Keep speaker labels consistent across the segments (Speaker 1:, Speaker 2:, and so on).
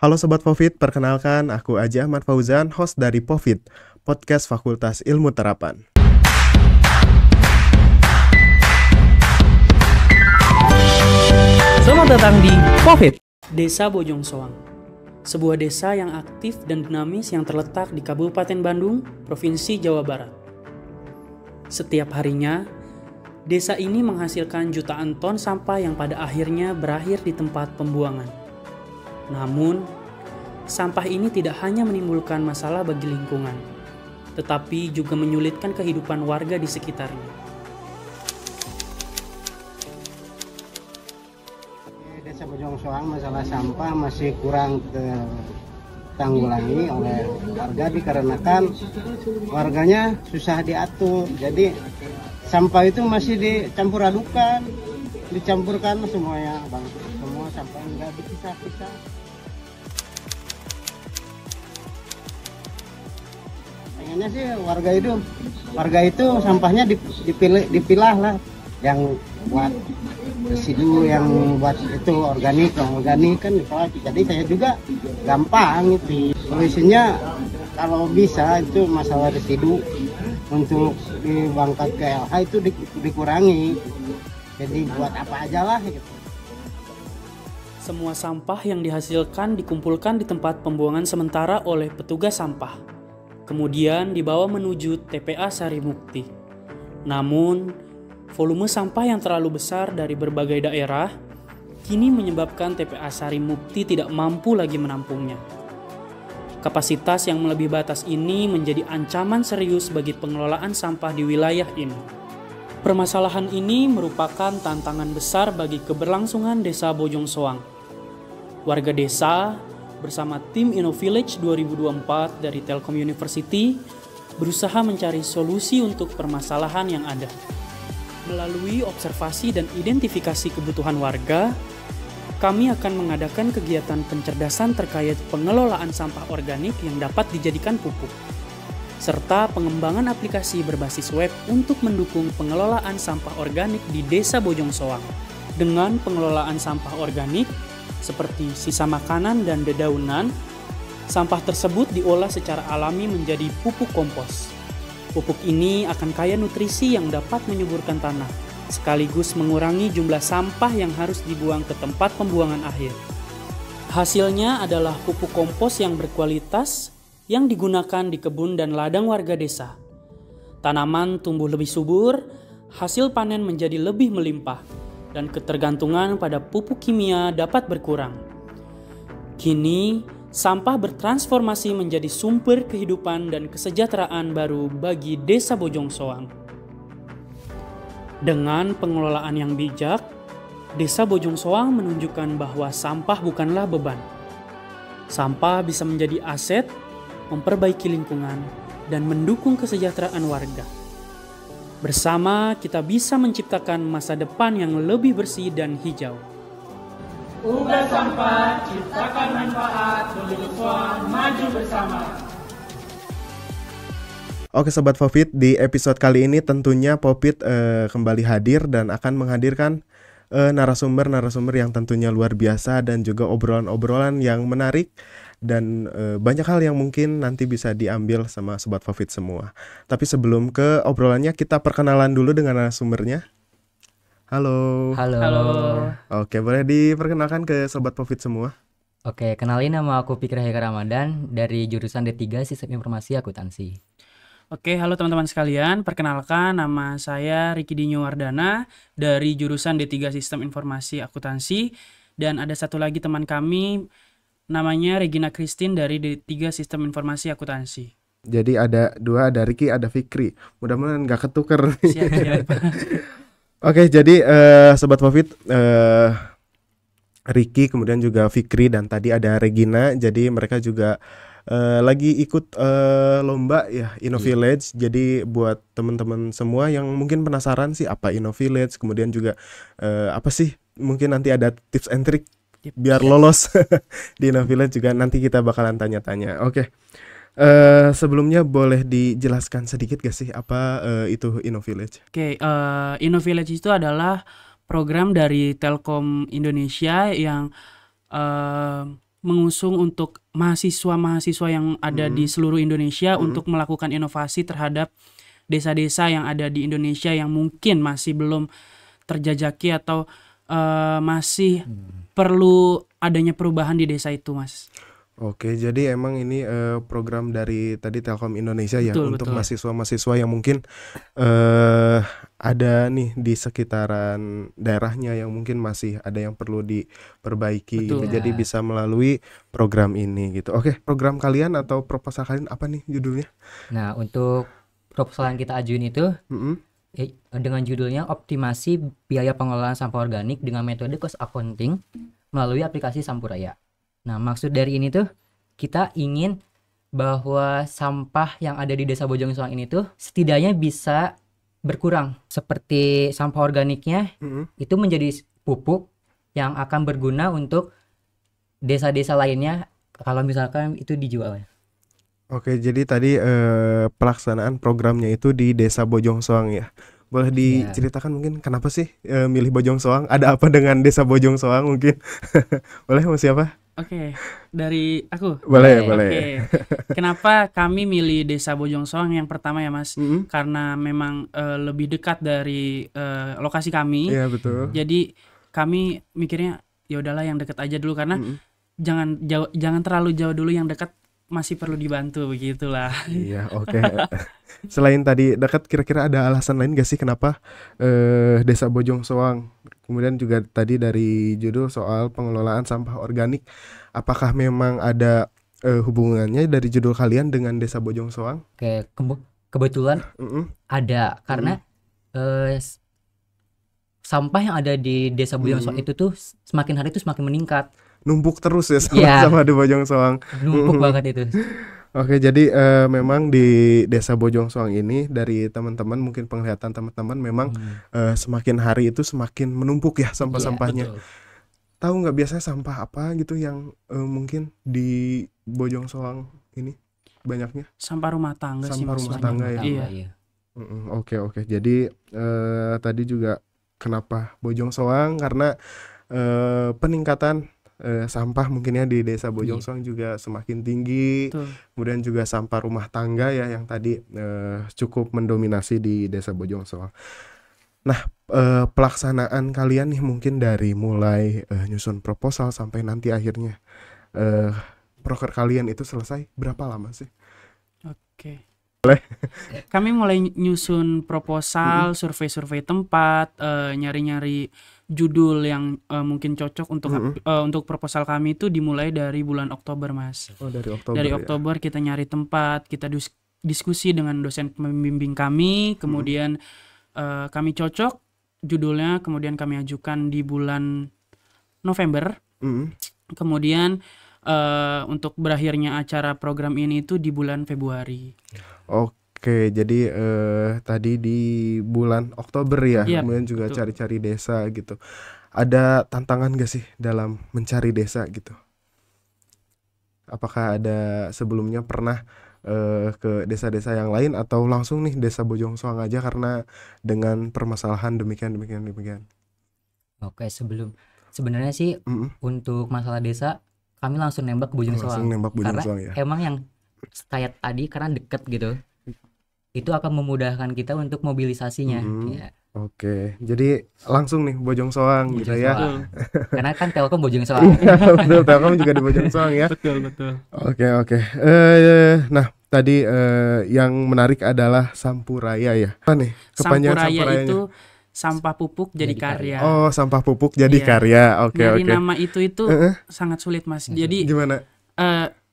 Speaker 1: Halo Sobat Pofit, perkenalkan aku Aji Ahmad Fauzan, host dari Pofit, podcast Fakultas Ilmu Terapan.
Speaker 2: Selamat datang di Pofit. Desa Bojong Soang, sebuah desa yang aktif dan dinamis yang terletak di Kabupaten Bandung, Provinsi Jawa Barat. Setiap harinya, desa ini menghasilkan jutaan ton sampah yang pada akhirnya berakhir di tempat pembuangan. Namun, sampah ini tidak hanya menimbulkan masalah bagi lingkungan, tetapi juga menyulitkan kehidupan warga di sekitarnya.
Speaker 3: Desa Bojong Soang masalah sampah masih kurang tertanggulangi oleh warga dikarenakan warganya susah diatur. Jadi sampah itu masih dicampurkan semuanya, bang. Semua sampah nggak dipisah-pisah. Pengennya sih warga itu sampahnya dipilah lah, yang buat residu, yang buat itu organik kan dipilah. Jadi saya juga gampang itu. Solusinya kalau bisa itu masalah residu untuk dibangkat ke LH itu dikurangi. Jadi buat apa aja lah gitu.
Speaker 2: Semua sampah yang dihasilkan dikumpulkan di tempat pembuangan sementara oleh petugas sampah. Kemudian dibawa menuju TPA Sarimukti. Namun, volume sampah yang terlalu besar dari berbagai daerah kini menyebabkan TPA Sarimukti tidak mampu lagi menampungnya. Kapasitas yang melebihi batas ini menjadi ancaman serius bagi pengelolaan sampah di wilayah ini. Permasalahan ini merupakan tantangan besar bagi keberlangsungan Desa Bojong Soang. Warga desa bersama tim InnoVillage 2024 dari Telkom University berusaha mencari solusi untuk permasalahan yang ada. Melalui observasi dan identifikasi kebutuhan warga, kami akan mengadakan kegiatan pencerdasan terkait pengelolaan sampah organik yang dapat dijadikan pupuk, serta pengembangan aplikasi berbasis web untuk mendukung pengelolaan sampah organik di Desa Bojong Soang. Dengan pengelolaan sampah organik, seperti sisa makanan dan dedaunan, sampah tersebut diolah secara alami menjadi pupuk kompos. Pupuk ini akan kaya nutrisi yang dapat menyuburkan tanah, sekaligus mengurangi jumlah sampah yang harus dibuang ke tempat pembuangan akhir. Hasilnya adalah pupuk kompos yang berkualitas yang digunakan di kebun dan ladang warga desa. Tanaman tumbuh lebih subur, hasil panen menjadi lebih melimpah, dan ketergantungan pada pupuk kimia dapat berkurang. Kini, sampah bertransformasi menjadi sumber kehidupan dan kesejahteraan baru bagi Desa Bojong Soang. Dengan pengelolaan yang bijak, Desa Bojong Soang menunjukkan bahwa sampah bukanlah beban. Sampah bisa menjadi aset, memperbaiki lingkungan, dan mendukung kesejahteraan warga. Bersama kita bisa menciptakan masa depan yang lebih bersih dan hijau.
Speaker 4: Ubah sampah, ciptakan manfaat, Bojong Soang maju bersama.
Speaker 1: Oke Sobat Pofit, di episode kali ini tentunya Pofit kembali hadir dan akan menghadirkan narasumber yang tentunya luar biasa dan juga obrolan-obrolan yang menarik dan banyak hal yang mungkin nanti bisa diambil sama Sobat Pofit semua. Tapi sebelum ke obrolannya, kita perkenalan dulu dengan narasumbernya. Halo. Oke, boleh diperkenalkan ke Sobat Pofit semua?
Speaker 5: Oke, kenalin, nama aku Fikri Haikal Ramadan dari jurusan D3 Sistem Informasi Akuntansi.
Speaker 2: Oke, halo teman-teman sekalian. Perkenalkan, nama saya Riki Dinyo Wardana dari jurusan D3 Sistem Informasi Akuntansi. Dan ada satu lagi teman kami, namanya Regina Christine dari D3 Sistem Informasi Akuntansi.
Speaker 1: Jadi ada dua, ada Riki, ada Fikri. Mudah-mudahan gak ketuker.
Speaker 2: Siap.
Speaker 1: Oke, jadi Sobat Pofit, Riki kemudian juga Fikri dan tadi ada Regina. Jadi mereka juga lagi ikut lomba ya InnoVillage. Jadi buat teman-teman semua yang mungkin penasaran sih apa InnoVillage, kemudian juga apa sih, mungkin nanti ada tips and trick biar lolos di InnoVillage juga, nanti kita bakalan tanya-tanya. Oke. Sebelumnya boleh dijelaskan sedikit gak sih apa itu InnoVillage?
Speaker 2: Oke, InnoVillage itu adalah program dari Telkom Indonesia yang mengusung untuk mahasiswa-mahasiswa yang ada di seluruh Indonesia untuk melakukan inovasi terhadap desa-desa yang ada di Indonesia yang mungkin masih belum terjajaki atau masih perlu adanya perubahan di desa itu, Mas.
Speaker 1: Oke, jadi emang ini program dari tadi Telkom Indonesia ya
Speaker 2: Betul,
Speaker 1: untuk
Speaker 2: betul.
Speaker 1: mahasiswa-mahasiswa yang mungkin ada nih di sekitaran daerahnya yang mungkin masih ada yang perlu diperbaiki gitu.
Speaker 2: Betul.
Speaker 1: Jadi
Speaker 5: Ya.
Speaker 1: bisa melalui program ini gitu. Oke, program kalian atau proposal kalian apa nih judulnya?
Speaker 5: Nah, untuk proposal yang kita ajuin itu
Speaker 1: Mm-mm.
Speaker 5: dengan judulnya optimasi biaya pengelolaan sampah organik dengan metode cost accounting melalui aplikasi Sampuraya. Nah, maksud dari ini tuh kita ingin bahwa sampah yang ada di Desa Bojong Soang ini tuh setidaknya bisa berkurang. Seperti sampah organiknya
Speaker 1: Mm-mm.
Speaker 5: itu menjadi pupuk yang akan berguna untuk desa-desa lainnya kalau misalkan itu dijual.
Speaker 1: Oke, jadi tadi pelaksanaan programnya itu di Desa Bojong Soang ya. Boleh diceritakan mungkin kenapa sih milih Bojong Soang? Ada apa dengan Desa Bojong Soang mungkin? Boleh Mas siapa?
Speaker 2: Oke, dari aku.
Speaker 1: Boleh,
Speaker 5: Boleh.
Speaker 1: boleh.
Speaker 2: Oke. Kenapa kami milih Desa Bojong Soang yang pertama ya, Mas?
Speaker 1: Mm-mm.
Speaker 2: Karena memang lebih dekat dari lokasi kami.
Speaker 1: Iya, betul.
Speaker 2: Jadi kami mikirnya ya udahlah yang dekat aja dulu karena
Speaker 1: Mm-mm.
Speaker 2: jangan terlalu jauh dulu, yang dekat masih perlu dibantu begitulah.
Speaker 1: Iya, oke. Selain tadi dekat, kira-kira ada alasan lain gak sih kenapa Desa Bojong Soang? Kemudian juga tadi dari judul soal pengelolaan sampah organik. Apakah memang ada hubungannya dari judul kalian dengan Desa Bojong Soang?
Speaker 5: Oke, kebetulan
Speaker 1: Mm-mm.
Speaker 5: ada karena sampah yang ada di Desa Bojong Soang itu tuh semakin hari itu semakin meningkat.
Speaker 1: Numpuk terus ya
Speaker 5: Iya.
Speaker 1: sama di Bojong Soang.
Speaker 5: Numpuk banget itu.
Speaker 1: Oke, jadi memang di Desa Bojong Soang ini dari teman-teman mungkin penglihatan teman-teman memang semakin hari itu semakin menumpuk ya sampah-sampahnya.
Speaker 5: Betul.
Speaker 1: Tahu nggak biasanya sampah apa gitu yang mungkin di Bojong Soang ini banyaknya?
Speaker 2: Sampah rumah tangga sih,
Speaker 1: Sampah
Speaker 2: Mas.
Speaker 1: rumah
Speaker 2: banyak.
Speaker 1: tangga ya.
Speaker 2: Iya.
Speaker 1: Oke. Jadi tadi juga kenapa Bojong Soang karena peningkatan sampah mungkin ya di Desa Bojong Soang juga semakin tinggi.
Speaker 2: Betul.
Speaker 1: Kemudian juga sampah rumah tangga ya yang tadi cukup mendominasi di Desa Bojong Soang. Nah, pelaksanaan kalian nih mungkin dari mulai nyusun proposal sampai nanti akhirnya proker kalian itu selesai berapa lama sih?
Speaker 2: Oke. Kami mulai nyusun proposal, survei-survei tempat, nyari-nyari judul yang mungkin cocok untuk proposal kami itu dimulai dari bulan Oktober, Mas.
Speaker 1: Oh, dari Oktober.
Speaker 2: Dari
Speaker 1: ya?
Speaker 2: Oktober kita nyari tempat, kita diskusi dengan dosen pembimbing kami, kemudian kami cocok judulnya, kemudian kami ajukan di bulan November. Kemudian untuk berakhirnya acara program ini itu di bulan Februari.
Speaker 1: Oke, jadi tadi di bulan Oktober ya,
Speaker 2: Iya,
Speaker 1: kemudian juga
Speaker 2: betul.
Speaker 1: cari-cari desa gitu. Ada tantangan gak sih dalam mencari desa gitu? Apakah ada sebelumnya pernah ke desa-desa yang lain atau langsung nih Desa Bojong Soang aja karena dengan permasalahan demikian?
Speaker 5: Oke, sebenarnya sih untuk masalah desa kami langsung nembak ke Bojong
Speaker 1: Langsung
Speaker 5: Soang.
Speaker 1: nembak Bojong
Speaker 5: Karena
Speaker 1: Soang ya.
Speaker 5: emang yang kayak tadi karena deket gitu. Itu akan memudahkan kita untuk mobilisasinya. Ya.
Speaker 1: Oke, jadi langsung nih Bojong Soang gitu
Speaker 5: Bojong
Speaker 1: ya.
Speaker 5: Soang. Karena kan Telkom Bojong Soang.
Speaker 1: Betul, Telkom juga di Bojong Soang ya.
Speaker 2: Betul.
Speaker 1: Oke. Nah, tadi yang menarik adalah Sampuraya ya. Apa nih kepanjangan
Speaker 2: Sampuraya
Speaker 1: Sampurayanya?
Speaker 2: itu sampah pupuk jadi karya.
Speaker 1: Oh, sampah pupuk jadi
Speaker 2: Iya.
Speaker 1: karya. Oke.
Speaker 2: Nyari nama itu sangat sulit, Mas. Jadi
Speaker 1: Gimana?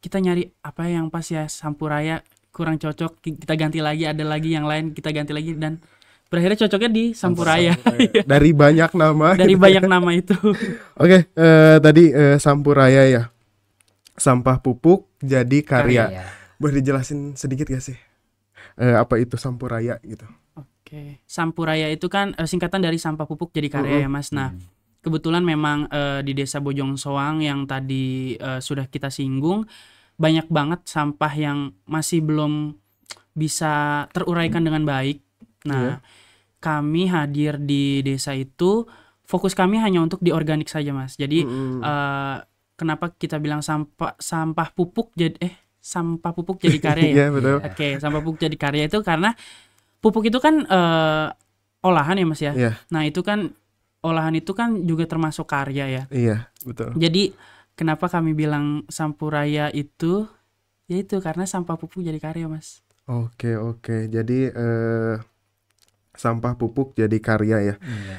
Speaker 2: kita nyari apa yang pas ya, Sampuraya kurang cocok, kita ganti lagi, ada lagi yang lain kita ganti lagi, dan berakhirnya cocoknya di Sampuraya.
Speaker 1: Dari banyak nama.
Speaker 2: Dari banyak nama itu.
Speaker 1: Oke, tadi Sampuraya ya. Sampah pupuk jadi karya.
Speaker 5: Karya.
Speaker 1: Boleh dijelasin sedikit gak sih? Apa itu Sampuraya gitu?
Speaker 2: Oke. Sampuraya itu kan singkatan dari sampah pupuk jadi karya ya, Mas. Nah, kebetulan memang di Desa Bojong Soang yang tadi sudah kita singgung, banyak banget sampah yang masih belum bisa teruraikan dengan baik. Nah, kami hadir di desa itu, fokus kami hanya untuk di organik saja, Mas. Jadi kenapa kita bilang sampah pupuk jadi karya ya.
Speaker 1: Iya, betul.
Speaker 2: Oke, sampah pupuk jadi karya itu karena pupuk itu kan olahan ya Mas ya.
Speaker 1: Iya.
Speaker 2: Nah, itu kan olahan itu kan juga termasuk karya ya.
Speaker 1: Iya, betul.
Speaker 2: Jadi kenapa kami bilang Sampuraya itu yaitu karena sampah pupuk jadi karya Mas.
Speaker 1: Oke. Jadi sampah pupuk jadi karya ya.
Speaker 5: Iya.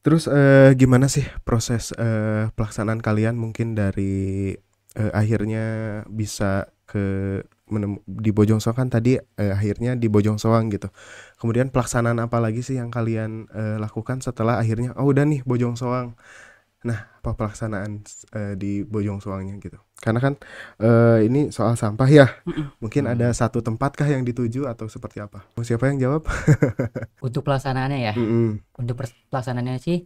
Speaker 1: Terus gimana sih proses pelaksanaan kalian mungkin dari akhirnya bisa di Bojong Soang kan tadi akhirnya di Bojong Soang gitu. Kemudian pelaksanaan apa lagi sih yang kalian lakukan setelah akhirnya udah nih Bojong Soang. Nah, apa pelaksanaan di Bojong Soangnya gitu? Karena kan ini soal sampah ya. Mungkin ada satu tempatkah yang dituju atau seperti apa? Mau siapa yang jawab?
Speaker 5: Untuk pelaksanaannya ya. Untuk pelaksanaannya sih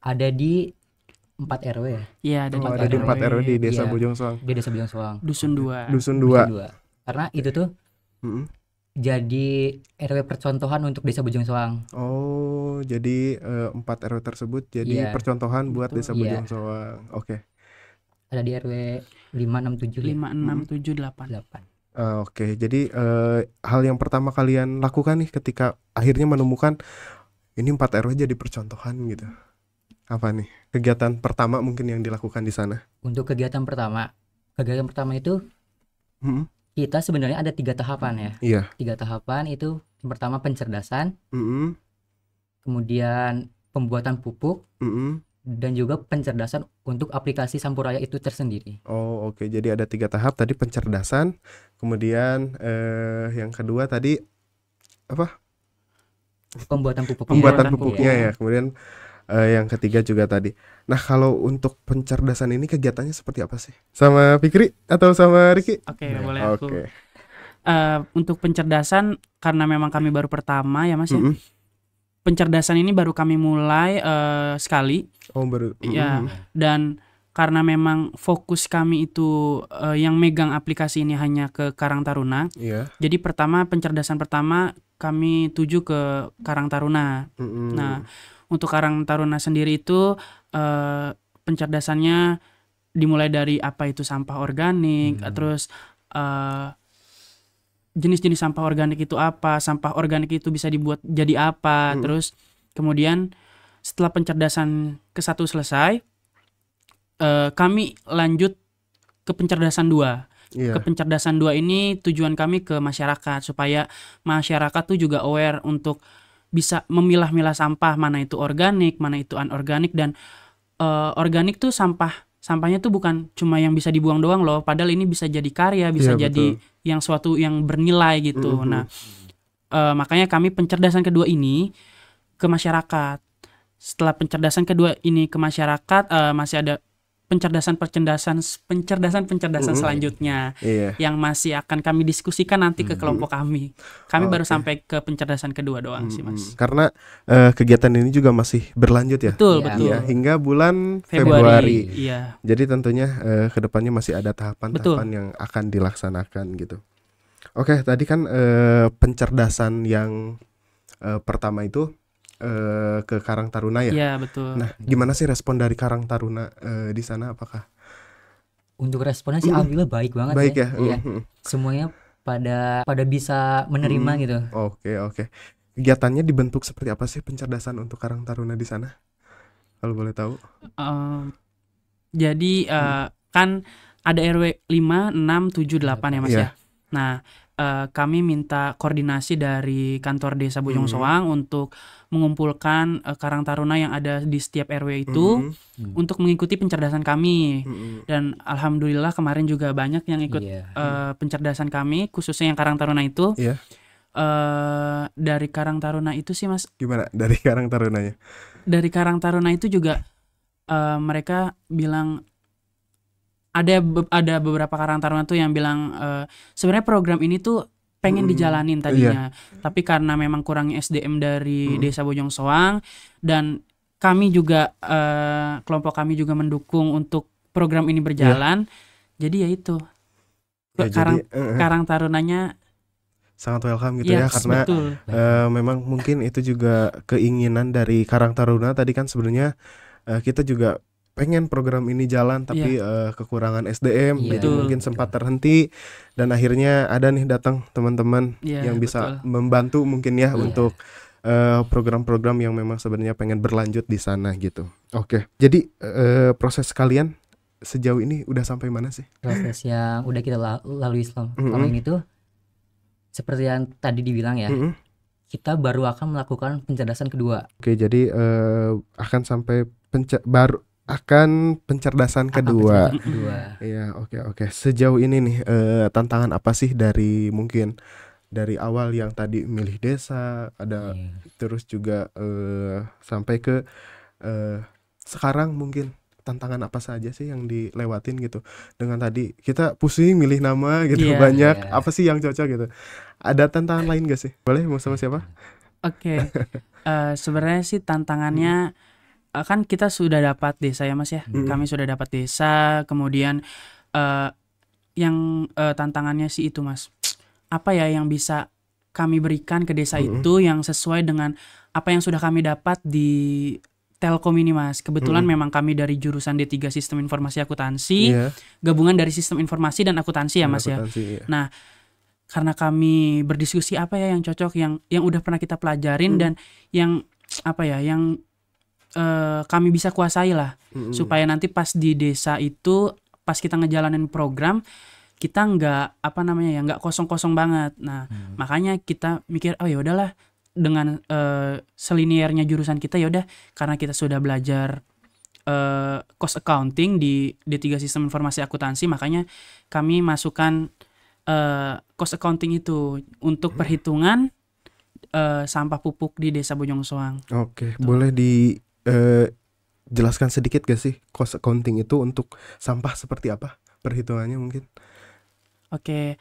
Speaker 5: ada di 4 RW ya.
Speaker 2: Iya, ada di
Speaker 1: Ada di 4 RW di Desa
Speaker 5: Iya.
Speaker 1: Bojong Soang.
Speaker 5: Di Desa Bojong Soang.
Speaker 2: Dusun 2.
Speaker 1: Dusun 2.
Speaker 5: Karena itu tuh
Speaker 1: Mm-mm.
Speaker 5: jadi RW percontohan untuk Desa Bojong Soang.
Speaker 1: Oh, jadi 4 RW tersebut jadi
Speaker 5: Iya.
Speaker 1: percontohan buat Desa
Speaker 5: Iya.
Speaker 1: Bojong Soang. Oke.
Speaker 5: Ada di RW 567
Speaker 2: 5, 6, 7, 8.
Speaker 5: 8.
Speaker 1: Oke, jadi hal yang pertama kalian lakukan nih ketika akhirnya menemukan ini 4 RW jadi percontohan gitu. Apa nih? Kegiatan pertama mungkin yang dilakukan di sana?
Speaker 5: Untuk kegiatan pertama itu
Speaker 1: Mm-mm.
Speaker 5: kita sebenarnya ada 3 tahapan ya.
Speaker 1: Iya.
Speaker 5: 3 tahapan itu yang pertama pencerdasan,
Speaker 1: Mm-mm.
Speaker 5: kemudian pembuatan pupuk,
Speaker 1: Mm-mm.
Speaker 5: dan juga pencerdasan untuk aplikasi Sampuraya itu tersendiri.
Speaker 1: Oh, oke. Jadi ada 3 tahap tadi pencerdasan, kemudian yang kedua tadi apa?
Speaker 5: Pembuatan pupuk.
Speaker 1: Pembuatan
Speaker 2: Pembuatan
Speaker 1: pupuknya ya. Kemudian yang ketiga juga tadi. Nah, kalau untuk pencerdasan ini kegiatannya seperti apa sih? Sama Fikri atau sama Riki?
Speaker 2: Oke, boleh aku.
Speaker 1: Oke.
Speaker 2: Untuk pencerdasan karena memang kami baru pertama ya Mas ya.
Speaker 1: Mm-mm.
Speaker 2: Pencerdasan ini baru kami mulai sekali.
Speaker 1: Oh, baru.
Speaker 2: Ya,
Speaker 1: Mm-mm.
Speaker 2: dan karena memang fokus kami itu yang megang aplikasi ini hanya ke Karang Taruna.
Speaker 1: Iya.
Speaker 2: Jadi pencerdasan pertama kami tuju ke Karang Taruna.
Speaker 1: Mm-mm.
Speaker 2: Nah, untuk Karang Taruna sendiri itu pencerdasannya dimulai dari apa itu sampah organik, terus jenis-jenis sampah organik itu apa, sampah organik itu bisa dibuat jadi apa, terus kemudian setelah pencerdasan ke-1 selesai, kami lanjut ke pencerdasan 2.
Speaker 1: Iya.
Speaker 2: Ke pencerdasan 2 ini tujuan kami ke masyarakat supaya masyarakat tuh juga aware untuk bisa memilah-milah sampah, mana itu organik, mana itu anorganik, dan organik tuh sampahnya tuh bukan cuma yang bisa dibuang doang loh, padahal ini bisa jadi karya, bisa
Speaker 1: Iya,
Speaker 2: jadi yang suatu yang bernilai gitu. Nah, makanya kami pencerdasan kedua ini ke masyarakat. Setelah pencerdasan kedua ini ke masyarakat, masih ada pencerdasan selanjutnya
Speaker 1: Iya.
Speaker 2: yang masih akan kami diskusikan nanti ke kelompok kami. Kami baru sampai ke pencerdasan kedua doang sih Mas.
Speaker 1: Karena kegiatan ini juga masih berlanjut ya.
Speaker 2: Betul,
Speaker 5: Iya.
Speaker 2: betul.
Speaker 1: Iya, hingga bulan Februari.
Speaker 2: Iya.
Speaker 1: Jadi tentunya kedepannya masih ada tahapan-tahapan yang akan dilaksanakan gitu. Oke, tadi kan pencerdasan yang pertama itu ke Karang Taruna ya.
Speaker 2: Iya, betul.
Speaker 1: Nah, gimana sih respon dari Karang Taruna di sana? Apakah
Speaker 5: Untuk responnya sih alhamdulillah baik banget
Speaker 1: baik ya?
Speaker 5: Iya. Semuanya pada bisa menerima gitu.
Speaker 1: Oke. Kegiatannya dibentuk seperti apa sih pencerdasan untuk Karang Taruna di sana? Kalau boleh tahu.
Speaker 2: Jadi kan ada RW 5, 6, 7, 8 ya Mas
Speaker 1: Iya.
Speaker 2: ya. Nah, kami minta koordinasi dari kantor Desa Bojong Soang untuk mengumpulkan Karang Taruna yang ada di setiap RW itu untuk mengikuti pencerdasan kami. Dan alhamdulillah kemarin juga banyak yang ikut
Speaker 5: Iya.
Speaker 2: pencerdasan kami, khususnya yang Karang Taruna itu.
Speaker 1: Iya.
Speaker 2: Dari Karang Taruna itu sih Mas,
Speaker 1: Gimana dari Karang Tarunanya?
Speaker 2: dari Karang Taruna itu juga mereka bilang ada beberapa Karang Taruna tuh yang bilang sebenarnya program ini tuh pengen dijalanin tadinya, tapi karena memang kurangnya SDM dari Desa Bojong Soang, dan kami juga kelompok kami juga mendukung untuk program ini berjalan, jadi ya itu Karang Tarunanya
Speaker 1: sangat welcome gitu ya, karena
Speaker 2: betul.
Speaker 1: memang mungkin itu juga keinginan dari Karang Taruna. Tadi kan sebenarnya kita juga pengen program ini jalan tapi kekurangan SDM,
Speaker 5: Iya.
Speaker 1: jadi mungkin sempat terhenti dan akhirnya ada nih datang teman-teman
Speaker 2: Iya,
Speaker 1: yang bisa
Speaker 2: betul.
Speaker 1: membantu mungkin ya
Speaker 5: Iya.
Speaker 1: untuk program-program yang memang sebenarnya pengen berlanjut di sana gitu. Oke, jadi proses kalian sejauh ini udah sampai mana sih?
Speaker 5: Proses yang udah kita lalui selama ini tuh seperti yang tadi dibilang ya,
Speaker 1: Mm-mm.
Speaker 5: kita baru akan melakukan pencerdasan kedua.
Speaker 1: Oke, jadi akan sampai akan pencerdasan kedua.
Speaker 5: Pencerdasan kedua.
Speaker 1: Iya, oke. Sejauh ini nih tantangan apa sih dari mungkin dari awal yang tadi milih desa, ada
Speaker 5: Iya.
Speaker 1: terus juga sampai ke sekarang mungkin tantangan apa saja sih yang dilewatin gitu. Dengan tadi kita pusing milih nama gitu
Speaker 2: Iya.
Speaker 1: banyak,
Speaker 5: Iya.
Speaker 1: apa sih yang cocok gitu. Ada tantangan lain gak sih? Boleh mau sama siapa?
Speaker 2: Oke, sebenarnya sih tantangannya kan kita sudah dapat desa ya Mas ya. Kami sudah dapat desa, kemudian yang tantangannya sih itu Mas. Apa ya yang bisa kami berikan ke desa itu yang sesuai dengan apa yang sudah kami dapat di Telkom ini Mas. Kebetulan memang kami dari jurusan D3 Sistem Informasi Akuntansi,
Speaker 1: Iya,
Speaker 2: gabungan dari Sistem Informasi dan Akuntansi ya Mas ya.
Speaker 1: akuntansi, iya.
Speaker 2: Nah, karena kami berdiskusi apa ya yang cocok, yang udah pernah kita pelajarin dan yang apa ya, yang kami bisa kuasai lah, supaya nanti pas di desa itu, pas kita ngejalanin program, kita nggak apa namanya ya, nggak kosong-kosong banget. Nah, makanya kita mikir, oh ya udahlah, dengan seliniernya jurusan kita ya udah, karena kita sudah belajar cost accounting di D3 Sistem Informasi Akuntansi, makanya kami masukkan cost accounting itu untuk perhitungan sampah pupuk di Desa Bojongsoang.
Speaker 1: Oke, boleh jelaskan sedikit gak sih cost accounting itu untuk sampah seperti apa perhitungannya mungkin?
Speaker 2: Oke,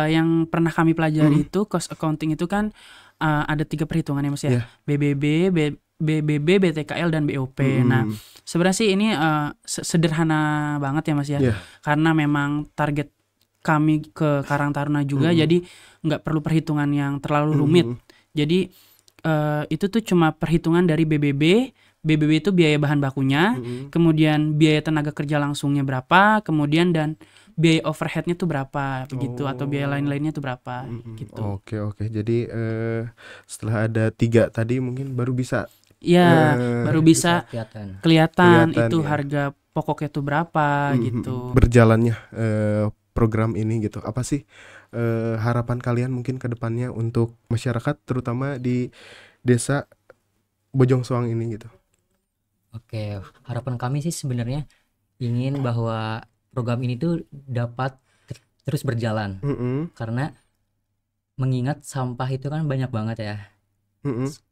Speaker 2: yang pernah kami pelajari itu cost accounting itu kan ada 3 perhitungan ya Mas ya,
Speaker 1: Iya.
Speaker 2: BBB, BTKL dan BOP. Nah, sebenarnya sih ini sederhana banget ya Mas ya,
Speaker 1: Iya.
Speaker 2: karena memang target kami ke Karang Taruna juga, jadi nggak perlu perhitungan yang terlalu rumit. Jadi itu tuh cuma perhitungan dari BBB itu biaya bahan bakunya, kemudian biaya tenaga kerja langsungnya berapa, kemudian dan biaya overheadnya tuh berapa begitu, atau biaya lain-lainnya tuh berapa gitu.
Speaker 1: Oke. Jadi setelah ada 3 tadi mungkin baru bisa
Speaker 2: Ya, baru bisa
Speaker 5: Kelihatan.
Speaker 2: kelihatan
Speaker 1: Kelihatan,
Speaker 2: itu
Speaker 1: ya.
Speaker 2: harga pokoknya tuh berapa gitu.
Speaker 1: berjalannya program ini gitu. Apa sih harapan kalian mungkin ke depannya untuk masyarakat terutama di desa Bojongsoang ini gitu?
Speaker 5: Oke, harapan kami sih sebenarnya ingin bahwa program ini tuh dapat terus berjalan, karena mengingat sampah itu kan banyak banget ya.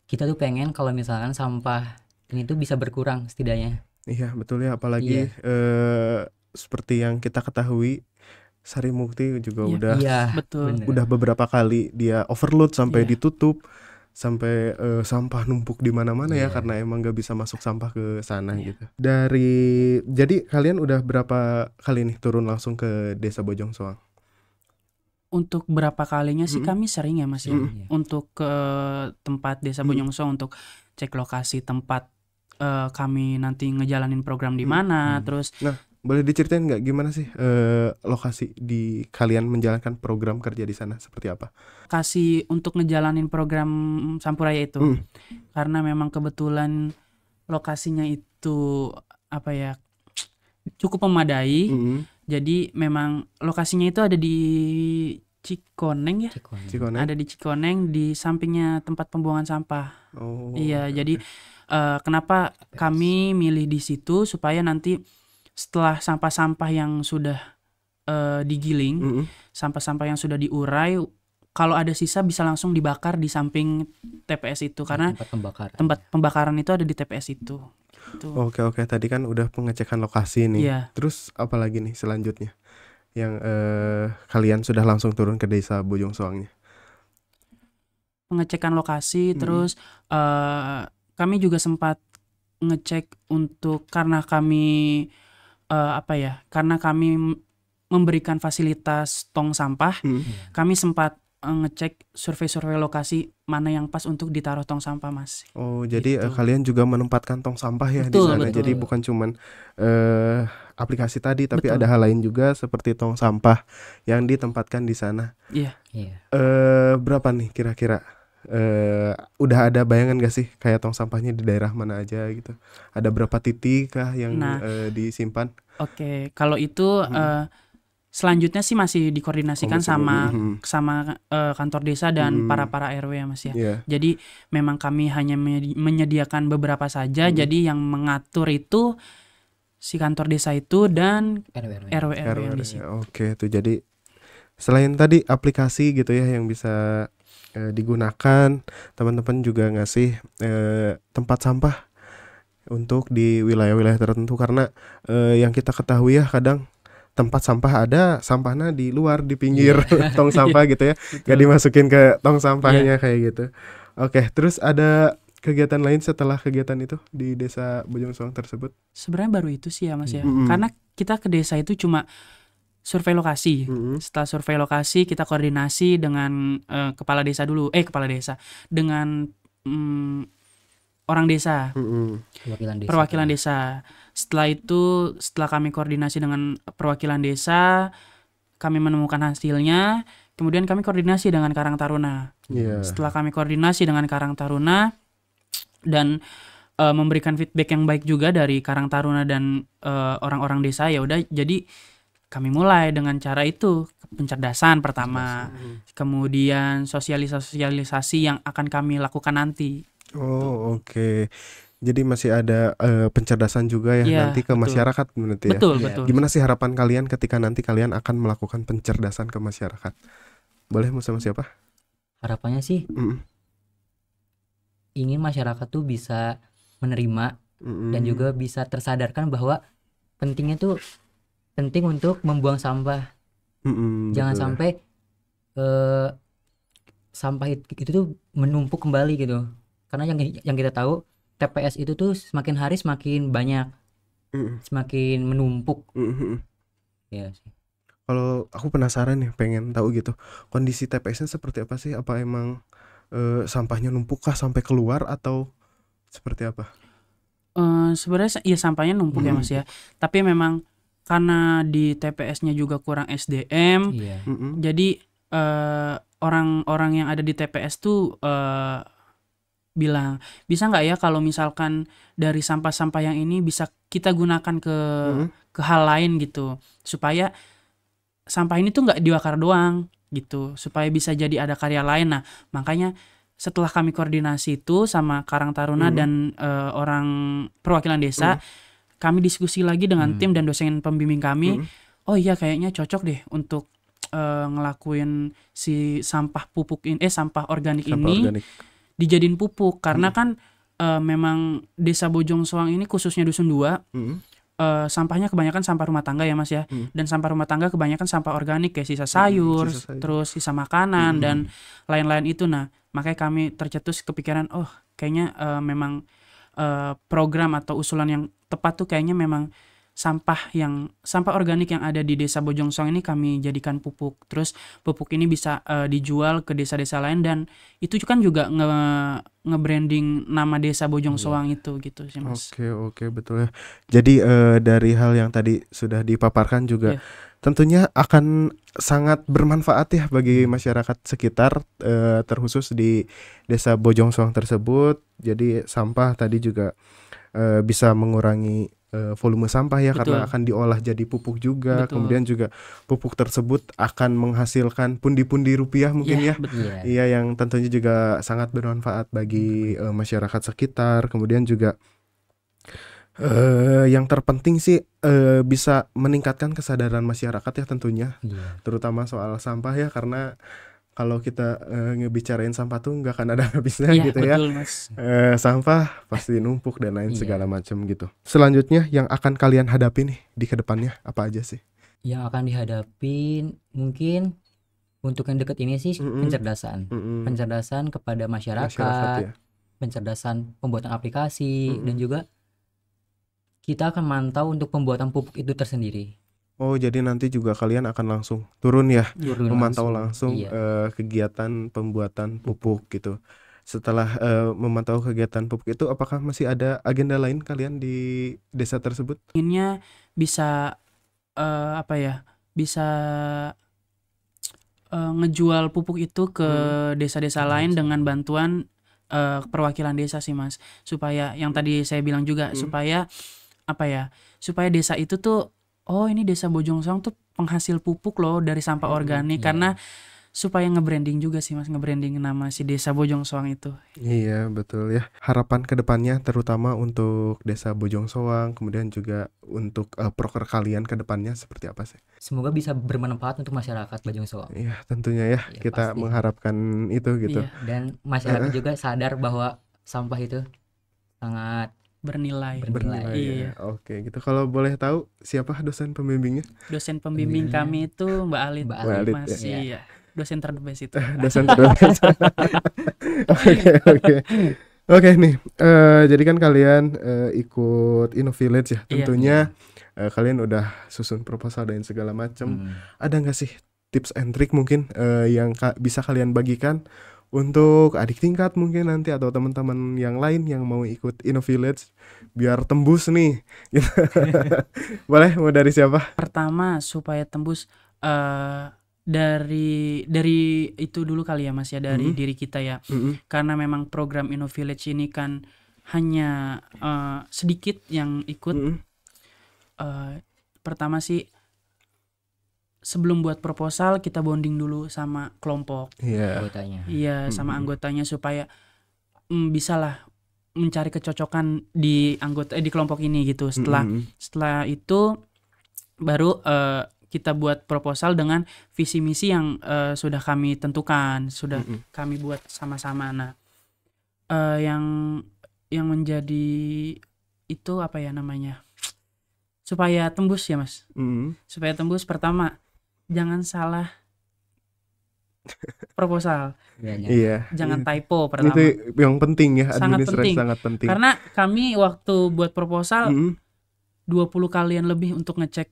Speaker 5: Kita tuh pengen kalau misalkan sampah ini tuh bisa berkurang setidaknya.
Speaker 1: Iya, betul ya, apalagi seperti yang kita ketahui Sari Mukti juga udah
Speaker 5: Iya,
Speaker 2: Betul.
Speaker 5: bener.
Speaker 1: udah beberapa kali dia overload sampai
Speaker 2: Iya.
Speaker 1: ditutup, sampai sampah numpuk di mana-mana ya
Speaker 5: Iya.
Speaker 1: karena emang gak bisa masuk sampah ke sana gitu. Jadi kalian udah berapa kali nih turun langsung ke Desa Bojongsoang?
Speaker 2: Untuk berapa kalinya sih kami sering ya Mas ya,
Speaker 5: Iya.
Speaker 2: untuk ke tempat Desa Bojongsoang untuk cek lokasi tempat kami nanti ngejalanin program di mana, terus
Speaker 1: Boleh diceritain nggak gimana sih lokasi di kalian menjalankan program kerja di sana seperti apa?
Speaker 2: kasih untuk ngejalanin program Sampuraya itu. Karena memang kebetulan lokasinya itu apa ya, cukup memadai. Jadi memang lokasinya itu ada di Cikoneng ya.
Speaker 1: Cikoneng?
Speaker 2: Ada di Cikoneng di sampingnya tempat pembuangan sampah.
Speaker 1: Oh.
Speaker 2: Iya, jadi kenapa kami milih di situ supaya nanti setelah sampah-sampah yang sudah digiling, sampah-sampah yang sudah diurai, kalau ada sisa bisa langsung dibakar di samping TPS itu, karena
Speaker 5: Tempat pembakaran.
Speaker 2: tempat pembakaran itu ada di TPS itu.
Speaker 1: Oke, tadi kan udah pengecekan lokasi nih.
Speaker 2: Iya.
Speaker 1: Terus apa lagi nih selanjutnya yang kalian sudah langsung turun ke Desa Bojongsoangnya?
Speaker 2: Pengecekan lokasi, terus kami juga sempat ngecek untuk karena kami karena kami memberikan fasilitas tong sampah, kami sempat ngecek survei-survei lokasi mana yang pas untuk ditaruh tong sampah, Mas.
Speaker 1: Oh, jadi
Speaker 2: Gitu.
Speaker 1: kalian juga menempatkan tong sampah ya di
Speaker 2: Betul,
Speaker 1: sana.
Speaker 2: betul.
Speaker 1: Jadi bukan cuman aplikasi tadi, tapi
Speaker 2: Betul.
Speaker 1: ada hal lain juga seperti tong sampah yang ditempatkan di sana.
Speaker 2: Iya.
Speaker 5: Iya.
Speaker 1: Berapa nih kira-kira? Udah ada bayangan gak sih kayak tong sampahnya di daerah mana aja gitu? Ada berapa titik kah yang
Speaker 2: Nah.
Speaker 1: disimpan?
Speaker 2: Oke, kalau itu selanjutnya sih masih dikoordinasikan sama kantor desa dan para RW ya, Mas ya.
Speaker 1: Iya.
Speaker 2: Jadi memang kami hanya menyediakan beberapa saja. Jadi yang mengatur itu si kantor desa itu dan
Speaker 5: RW.
Speaker 2: RW yang di situ.
Speaker 1: Oke, tuh jadi selain tadi aplikasi gitu ya yang bisa digunakan, teman-teman juga ngasih tempat sampah untuk di wilayah-wilayah tertentu karena yang kita ketahui ya kadang tempat sampah ada sampahnya di luar di pinggir tong sampah gitu ya, gak dimasukin ke tong sampahnya kayak gitu. Oke, terus ada kegiatan lain setelah kegiatan itu di desa Bojong Soang tersebut?
Speaker 2: Sebenarnya baru itu sih ya, Mas ya. Karena kita ke desa itu cuma survei lokasi. Setelah survei lokasi kita koordinasi dengan kepala desa dengan orang desa, perwakilan desa. Setelah itu, setelah kami koordinasi dengan perwakilan desa, kami menemukan hasilnya, kemudian kami koordinasi dengan Karang Taruna. Setelah kami koordinasi dengan Karang Taruna dan memberikan feedback yang baik juga dari Karang Taruna dan orang-orang desa, ya udah jadi kami mulai dengan cara itu, pencerdasan pertama, kemudian sosialisasi yang akan kami lakukan nanti.
Speaker 1: Oh, oke. Jadi masih ada pencerdasan juga ya
Speaker 2: Iya,
Speaker 1: nanti ke
Speaker 2: betul.
Speaker 1: masyarakat berarti ya.
Speaker 2: Betul.
Speaker 1: Gimana sih harapan kalian ketika nanti kalian akan melakukan pencerdasan ke masyarakat? Boleh mau sama siapa?
Speaker 5: Harapannya sih ingin masyarakat tuh bisa menerima dan juga bisa tersadarkan bahwa penting untuk membuang sampah. Jangan sampai sampah itu tuh menumpuk kembali gitu. Karena yang kita tahu TPS itu tuh semakin hari semakin banyak, semakin menumpuk. Ya sih.
Speaker 1: Kalau aku penasaran nih, pengen tahu gitu, kondisi TPS-nya seperti apa sih? Apa emang sampahnya numpuk kah sampai keluar atau seperti apa?
Speaker 2: Sebenarnya ya sampahnya numpuk ya, Mas ya. Tapi memang karena di TPS-nya juga kurang SDM, jadi orang-orang yang ada di TPS tuh bilang, bisa nggak ya kalau misalkan dari sampah-sampah yang ini bisa kita gunakan ke hal lain gitu, supaya sampah ini tuh nggak dibakar doang gitu, supaya bisa jadi ada karya lain. Nah, makanya setelah kami koordinasi itu sama Karang Taruna dan orang perwakilan desa, kami diskusi lagi dengan tim dan dosen pembimbing kami. Oh iya, kayaknya cocok deh untuk ngelakuin si sampah organik ini dijadiin pupuk, karena kan memang desa Bojong Soang ini khususnya dusun 2 sampahnya kebanyakan sampah rumah tangga ya, Mas ya. Dan sampah rumah tangga kebanyakan sampah organik kayak sisa sayur, terus sisa makanan dan lain-lain itu. Nah, makanya kami tercetus kepikiran, oh kayaknya memang program atau usulan yang tepat tuh kayaknya memang sampah organik yang ada di desa Bojong Soang ini kami jadikan pupuk. Terus pupuk ini bisa dijual ke desa-desa lain, dan itu kan juga nge-branding nama desa Bojong Soang itu gitu sih, Mas.
Speaker 1: Oke, betul ya. Jadi dari hal yang tadi sudah dipaparkan juga tentunya akan sangat bermanfaat ya bagi masyarakat sekitar, terkhusus di desa Bojong Soang tersebut. Jadi sampah tadi juga bisa mengurangi volume sampah ya. Betul. Karena akan diolah jadi pupuk juga. Betul. Kemudian juga pupuk tersebut akan menghasilkan pundi-pundi rupiah mungkin ya. Iya, yang tentunya juga sangat bermanfaat bagi masyarakat sekitar. Kemudian juga yang terpenting sih bisa meningkatkan kesadaran masyarakat ya tentunya, terutama soal sampah ya, karena kalau kita ngebicarain sampah tuh nggak akan ada habisnya gitu
Speaker 2: betul,
Speaker 1: ya.
Speaker 2: Mas.
Speaker 1: Sampah pasti numpuk dan lain segala macam gitu. Selanjutnya yang akan kalian hadapi nih di kedepannya apa aja sih?
Speaker 5: Yang akan dihadapin mungkin untuk yang dekat ini sih pencerdasan. Pencerdasan kepada masyarakat ya. Pencerdasan pembuatan aplikasi dan juga kita akan mantau untuk pembuatan pupuk itu tersendiri.
Speaker 1: Oh, jadi nanti juga kalian akan langsung turun ya,
Speaker 5: Turun
Speaker 1: memantau
Speaker 5: langsung.
Speaker 1: langsung
Speaker 5: Iya.
Speaker 1: kegiatan pembuatan pupuk gitu. Setelah memantau kegiatan pupuk itu, apakah masih ada agenda lain kalian di desa tersebut?
Speaker 2: Inginnya bisa apa ya? Bisa ngejual pupuk itu ke desa-desa lain dengan bantuan perwakilan desa sih Mas. Supaya yang tadi saya bilang juga supaya apa ya? Supaya desa itu tuh oh ini desa Bojongsoang tuh penghasil pupuk loh dari sampah organik
Speaker 5: Iya.
Speaker 2: karena supaya nge-branding juga sih Mas, nge-branding nama si desa Bojongsoang itu.
Speaker 1: Iya, betul ya. Harapan kedepannya terutama untuk desa Bojongsoang, kemudian juga untuk proker kalian ke depannya seperti apa sih?
Speaker 5: Semoga bisa bermanfaat untuk masyarakat Bojongsoang.
Speaker 1: Iya, tentunya ya,
Speaker 5: Iya,
Speaker 1: kita
Speaker 5: pasti.
Speaker 1: mengharapkan itu gitu.
Speaker 2: Iya,
Speaker 5: Dan masyarakat juga sadar bahwa sampah itu sangat
Speaker 2: bernilai.
Speaker 1: Bernilai
Speaker 2: Iya.
Speaker 1: ya. Oke, gitu. Kalau boleh tahu siapa dosen pembimbingnya?
Speaker 2: Dosen pembimbing kami itu Mbak Alit,
Speaker 5: Mbak
Speaker 1: Alit,
Speaker 2: Mas.
Speaker 5: ya.
Speaker 2: Iya. Dosen terdebes itu.
Speaker 1: Dosen terdepan. Oke, oke. Oke nih, jadi kan kalian ikut Innovillage ya.
Speaker 2: Iya.
Speaker 1: Tentunya kalian udah susun proposal dan segala macam. Ada nggak sih tips and trick mungkin yang bisa kalian bagikan untuk adik tingkat mungkin nanti atau teman-teman yang lain yang mau ikut Innovillage biar tembus nih? Gitu. Boleh, mau dari siapa?
Speaker 2: Pertama supaya tembus dari itu dulu kali ya Mas ya, dari diri kita ya. Karena memang program Innovillage ini kan hanya sedikit yang ikut. Pertama sih sebelum buat proposal kita bonding dulu sama kelompok.
Speaker 1: Iya.
Speaker 5: Anggotanya.
Speaker 2: Iya, sama anggotanya supaya bisalah mencari kecocokan di kelompok ini gitu. Setelah itu baru kita buat proposal dengan visi misi yang sudah kami tentukan, sudah kami buat sama-sama. Nah, yang menjadi itu apa ya namanya? Supaya tembus ya Mas. Supaya tembus, pertama jangan salah proposal.
Speaker 1: Iya.
Speaker 2: Jangan typo pertama.
Speaker 1: Itu yang penting ya,
Speaker 2: Sangat
Speaker 1: administrasi
Speaker 2: penting.
Speaker 1: sangat penting.
Speaker 2: Karena kami waktu buat proposal 20 kalian lebih untuk ngecek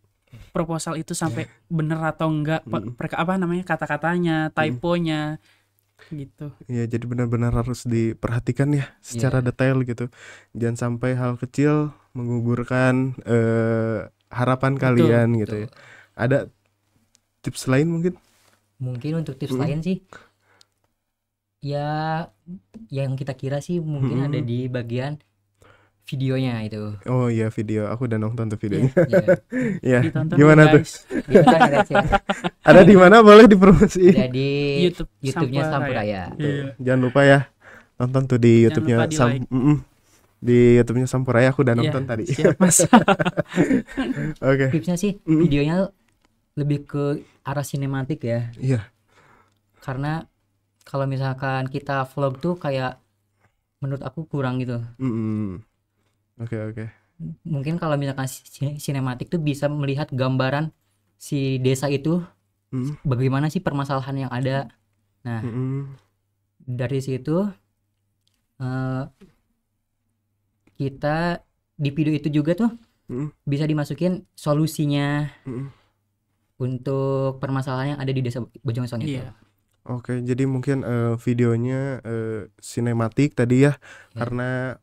Speaker 2: proposal itu sampai bener atau enggak kata-katanya, typonya gitu.
Speaker 1: Iya, jadi benar-benar harus diperhatikan ya secara detail gitu. Jangan sampai hal kecil menggugurkan harapan kalian gitu ya. Ada tips lain mungkin?
Speaker 5: Mungkin untuk tips lain sih ya yang kita kira sih mungkin ada di bagian videonya itu.
Speaker 1: Oh iya, video. Aku udah nonton tuh videonya.
Speaker 5: Iya.
Speaker 1: Ya,
Speaker 2: Ditonton
Speaker 1: gimana tuh?
Speaker 2: guys.
Speaker 1: Ada di mana, boleh dipromosi?
Speaker 5: Ada di YouTube-nya
Speaker 2: Sampuraya.
Speaker 5: Sampuraya.
Speaker 2: Iya.
Speaker 1: Jangan lupa ya, nonton tuh di
Speaker 2: Jangan
Speaker 1: YouTube-nya
Speaker 2: lupa di-like.
Speaker 1: di YouTube-nya Sampuraya. Aku udah nonton
Speaker 2: Iya,
Speaker 1: tadi.
Speaker 2: siap Mas.
Speaker 1: Oke.
Speaker 5: Tipsnya sih videonya lebih ke arah sinematik ya.
Speaker 1: Iya.
Speaker 5: Karena kalau misalkan kita vlog tuh kayak menurut aku kurang gitu.
Speaker 1: Oke.
Speaker 5: Mungkin kalau misalkan sinematik tuh bisa melihat gambaran si desa itu bagaimana sih permasalahan yang ada. Nah, dari situ kita di video itu juga tuh bisa dimasukin solusinya untuk permasalahan yang ada di desa Bojongsoang itu.
Speaker 2: Iya.
Speaker 1: Oke, jadi mungkin videonya sinematik tadi ya, karena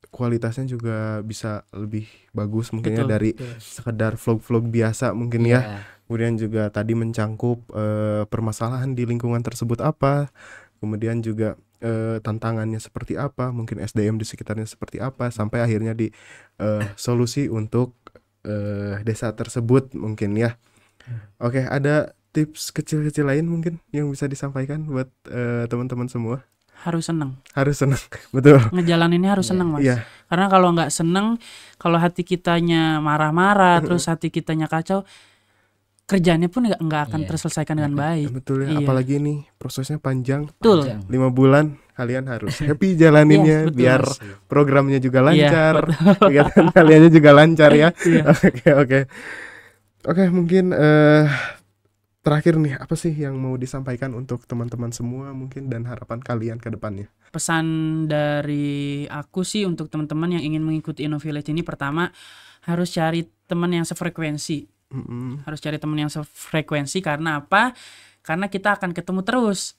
Speaker 1: kualitasnya juga bisa lebih bagus mungkin ya dari sekedar vlog-vlog biasa mungkin ya. Kemudian juga tadi mencangkup permasalahan di lingkungan tersebut apa, kemudian juga tantangannya seperti apa, mungkin SDM di sekitarnya seperti apa, sampai akhirnya di solusi untuk desa tersebut mungkin ya. Oke, ada tips kecil-kecil lain mungkin yang bisa disampaikan buat teman-teman semua?
Speaker 2: Harus seneng.
Speaker 1: Harus seneng, betul.
Speaker 2: Ngejalaninnya harus seneng Mas.
Speaker 1: Iya.
Speaker 2: Karena kalau nggak seneng, kalau hati kitanya marah-marah, terus hati kitanya kacau, kerjaannya pun nggak akan terselesaikan dengan baik.
Speaker 1: Betul ya, apalagi ini prosesnya panjang.
Speaker 2: Betul.
Speaker 1: 5 bulan kalian harus happy jalaninnya,
Speaker 2: Yes, betul,
Speaker 1: biar
Speaker 2: Mas.
Speaker 1: programnya juga
Speaker 2: Iya,
Speaker 1: lancar,
Speaker 2: betul.
Speaker 1: kegiatan kaliannya juga lancar ya.
Speaker 2: Iya.
Speaker 1: Oke, mungkin terakhir nih, apa sih yang mau disampaikan untuk teman-teman semua mungkin dan harapan kalian ke depannya?
Speaker 2: Pesan dari aku sih untuk teman-teman yang ingin mengikuti Innovillage ini, pertama harus cari teman yang sefrekuensi. Harus cari teman yang sefrekuensi. Karena apa? Karena kita akan ketemu terus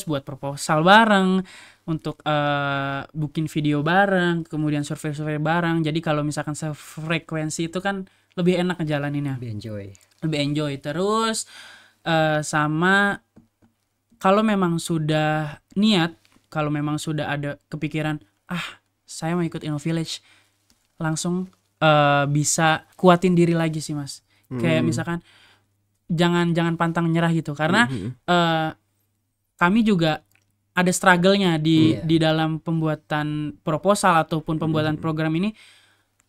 Speaker 2: buat proposal bareng, untuk bikin video bareng, kemudian survei bareng. Jadi kalau misalkan sefrekuensi itu kan lebih enak ngejalaninnya, lebih enjoy. Terus sama kalau memang sudah niat, kalau memang sudah ada kepikiran saya mau ikut InnoVillage, langsung bisa kuatin diri lagi sih Mas. Kayak misalkan jangan pantang nyerah gitu, karena kami juga ada struggle-nya di dalam pembuatan proposal ataupun pembuatan program ini,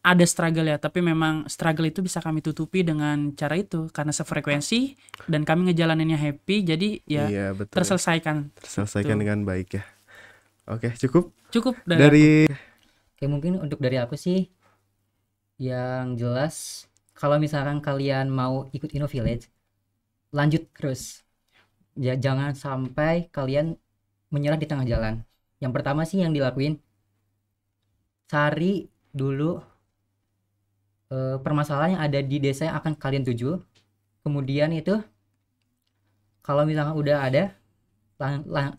Speaker 2: ada struggle ya, tapi memang struggle itu bisa kami tutupi dengan cara itu, karena sefrekuensi dan kami ngejalaninnya happy, jadi ya betul, terselesaikan
Speaker 1: dengan baik ya. Oke, cukup
Speaker 2: dari
Speaker 5: Oke, mungkin untuk dari aku sih yang jelas, kalau misalkan kalian mau ikut InnoVillage, lanjut terus ya, jangan sampai kalian menyerah di tengah jalan. Yang pertama sih yang dilakuin, cari dulu permasalahan yang ada di desa yang akan kalian tuju. Kemudian itu kalau misalkan udah ada,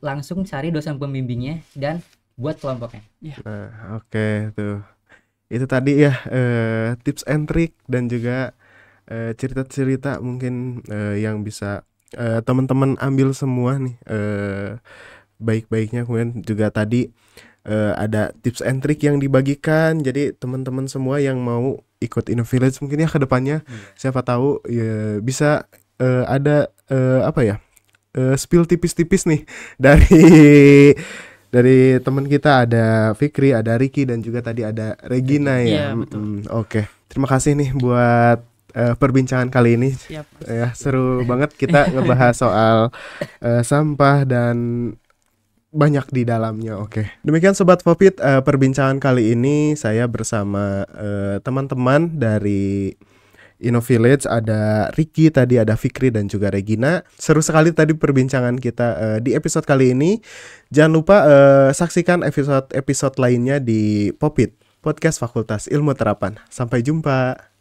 Speaker 5: langsung cari dosen pembimbingnya dan buat kelompoknya.
Speaker 1: Nah, oke, tuh itu tadi ya tips and trick dan juga cerita-cerita mungkin yang bisa teman-teman ambil semua nih baik-baiknya. Kemudian juga tadi ada tips and trick yang dibagikan, jadi teman-teman semua yang mau ikut InnoVillage mungkin ya ke depannya siapa tahu ya bisa ada spill tipis-tipis nih dari teman kita, ada Fikri, ada Ricky, dan juga tadi ada Regina ya. Oke. Terima kasih nih buat perbincangan kali ini.
Speaker 2: Siap.
Speaker 1: Ya, seru banget kita ngebahas soal sampah dan banyak di dalamnya. Oke. Demikian Sobat Popit, perbincangan kali ini saya bersama teman-teman dari InnoVillage, ada Ricky, tadi ada Fikri dan juga Regina. Seru sekali tadi perbincangan kita di episode kali ini. Jangan lupa saksikan episode lainnya di Popit, Podcast Fakultas Ilmu Terapan. Sampai jumpa.